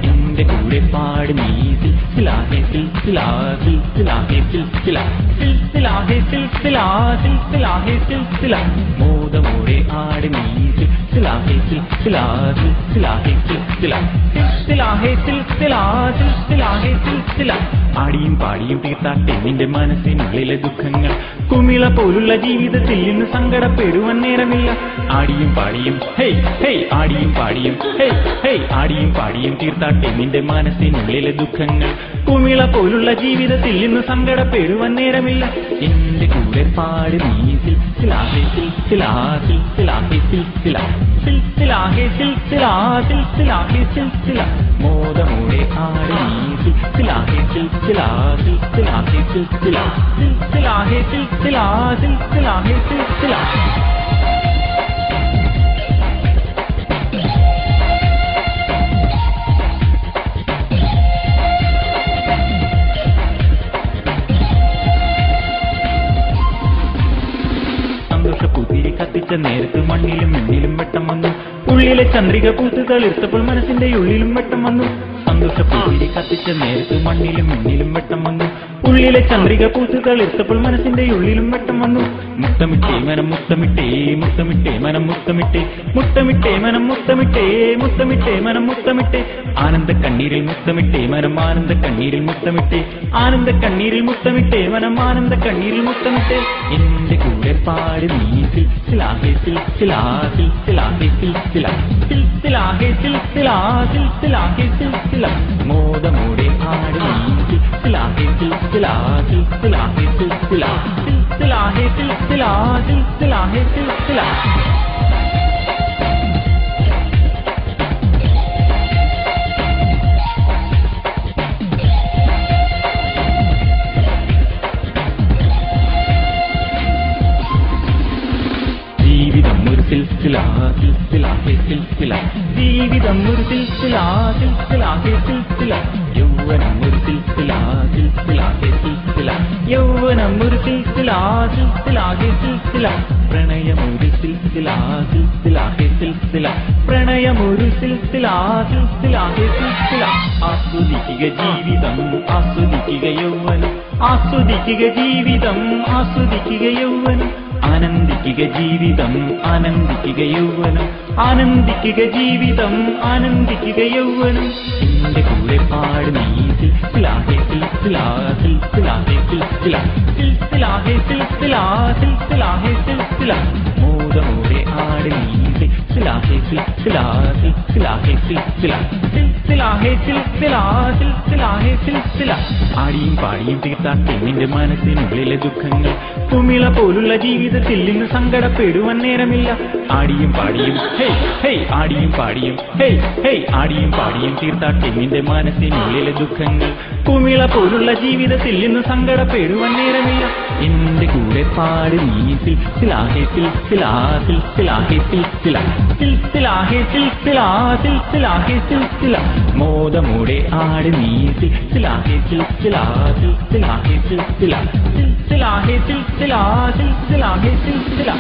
എന്റെ കൂടെ പാട് നീ സിൽസില ഹേ സിൽസില സിൽസില ഹേ സിൽസില സിൽസില ഹേ സിൽസില സിൽസില ഹേ സിൽസില മോദമോടെ ആട് നീ സിൽസില ഹേ സിൽസില സിൽസില ഹേ സിൽസില സിൽസില ഹേ സിൽസില സിൽസില ഹേ സിൽസില ആടിയും പാടിയും തീർത്താട്ടെ നിന്റെ മനസ്സിനുള്ളിലെ ദുഃഖങ്ങൾ കുമിള പോലുള്ള ജീവിതത്തിൽ ഇന്ന് സങ്കടപ്പെടുവാൻ നേരമില്ല ആടിയും പാടിയും ഹേയ് ഹേയ് ആടിയും പാടിയും ഹേയ് ഹേയ് ആടിയും പാടിയും തീർത്താട്ടെ നിന്റെ മനസ്സിനുള്ളിലെ ദുഃഖങ്ങൾ കുമിള പോലുള്ള ജീവിതത്തിൽ ഇന്ന് സങ്കടപ്പെടുവാൻ നേരമില്ല എന്റെ കൂടെ പാട് നീ സിൽസില ഹേ സിൽസില സിൽസില ഹേ സിൽസില സിൽസില ഹേ സിൽസില സിൽസില ഹേ സിൽസില മോദമോടെ ആട് നീ സിൽസില ഹേ സിൽസില സിൽസില ഹേ സിൽസില സിൽസില ഹേ സിൽസില സിൽസില ഹേ സിൽസില സന്തോഷപ്പൂത്തിരി കത്തിച്ച നേരത്ത് മണ്ണിലും മിന്നിലും വെട്ടം വന്നു ഉള്ളിലെ ചന്ദ്രിക പൂത്ത് തളിർത്തപ്പോൾ മനസ്സിന്റെ ഉള്ളിലും വെട്ടം വന്നു സന്തോഷപ്പൂത്തിരി കത്തിച്ച നേരത്ത് മണ്ണിലും മിന്നിലും വെട്ടം വന്നു ഉള്ളിലെ ചന്ദ്രിക പൂത്ത് തളിർത്തപ്പോൾ മനസ്സിന്റെ ഉള്ളിലും വെട്ടം വന്നു മുത്തമിട്ടേ മനം മുത്തമിട്ടേ മുത്തമിട്ടേ മനം മുത്തമിട്ടേ മുത്തമിട്ടേ മനം മുത്തമിട്ടേ മുത്തമിട്ടേ മനം മുത്തമിട്ടേ ആനന്ദ കണ്ണീരിൽ മുത്തമിട്ടേ മനം ആനന്ദ കണ്ണീരിൽ മുത്തമിട്ടേ ആനന്ദ കണ്ണീരിൽ മുത്തമിട്ടേ മനം ആനന്ദ കണ്ണീരിൽ മുത്തമിട്ടേ എന്റെ കൂടെ പാട് നീ സിൽസില ഹേ സിൽസില സിൽസില ഹേ സിൽസില സിൽസില ഹേ സിൽസില സിൽസില ഹേ സിൽസില മോദമോടെ ആട് നീ സിൽസില ഹേ സിൽസില സിൽസില ഹേ സിൽസില സിൽസില ഹേ സിൽസില സിൽസില ഹേ സിൽസില ജീവിതം ഒരു സിൽസില സിൽസില ഹേ സിൽസില ജീവിതം ഒരു സിൽസില സിൽസില ഹേ സിൽസില യൗവനം ഒരു സിൽസില സിൽസില ഹേ സിൽസില യൗവനം ഒരു സിൽസില സിൽസില ഹേ സിൽസില പ്രണയം ഒരു സിൽസില സിൽസില ഹേ സിൽസില പ്രണയം ഒരു സിൽസില സിൽസില ഹേ സിൽസില ആസ്വദിക്കുക ജീവിതം ആസ്വദിക്കുക യൗവനം ആസ്വദിക്കുക ജീവിതം ആസ്വദിക്കുക യൗവനം ആനന്ദിക്കുക ജീവിതം ആനന്ദിക്കുക യൗവനം ആനന്ദിക്കുക ജീവിതം ആനന്ദിക്കുക യൗവനം എന്റെ കൂടെ പാട് നീ സിൽസില ഹേ സിൽസില സിൽസില ഹേ സിൽസില സിൽസില ഹേ സിൽസില സിൽസില ഹേ സിൽസില മോദമോടെ ആട് നീ സിൽസില ഹേ സിൽസില സിൽസില ഹേ സിൽസില സിൽസില ഹേ സിൽസില സിൽസില ഹേ സിൽസില ആടിയും പാടിയും തീർത്താട്ടെ നിന്റെ മനസ്സിനുള്ളിലെ ദുഃഖങ്ങൾ കുമിള പോലുള്ള ജീവിതത്തിൽ ഇന്ന് സങ്കടപ്പെടുവാൻ നേരമില്ല ആടിയും പാടിയും ഹേയ് ഹേയ് ആടിയും പാടിയും ഹേയ് ഹേയ് ആടിയും പാടിയും തീർത്താട്ടെ നിന്റെ മനസ്സിനുള്ളിലെ ദുഃഖങ്ങൾ കുമിള പോലുള്ള ജീവിതത്തിൽ ഇന്ന് സങ്കടപ്പെടുവാൻ നേരമില്ല എന്റെ കൂടെ പാട് നീ സിൽസില ഹേ സിൽസില സിൽസില ഹേ സിൽസില സിൽസില ഹേ സിൽസില സിൽസില ഹേ സിൽസില മോദമോടെ ആട് നീ സിൽസില ഹേ സിൽസില സിൽസില ഹേ സിൽസില സിൽസില ഹേ സിൽസില സിൽസില ഹേ സിൽസില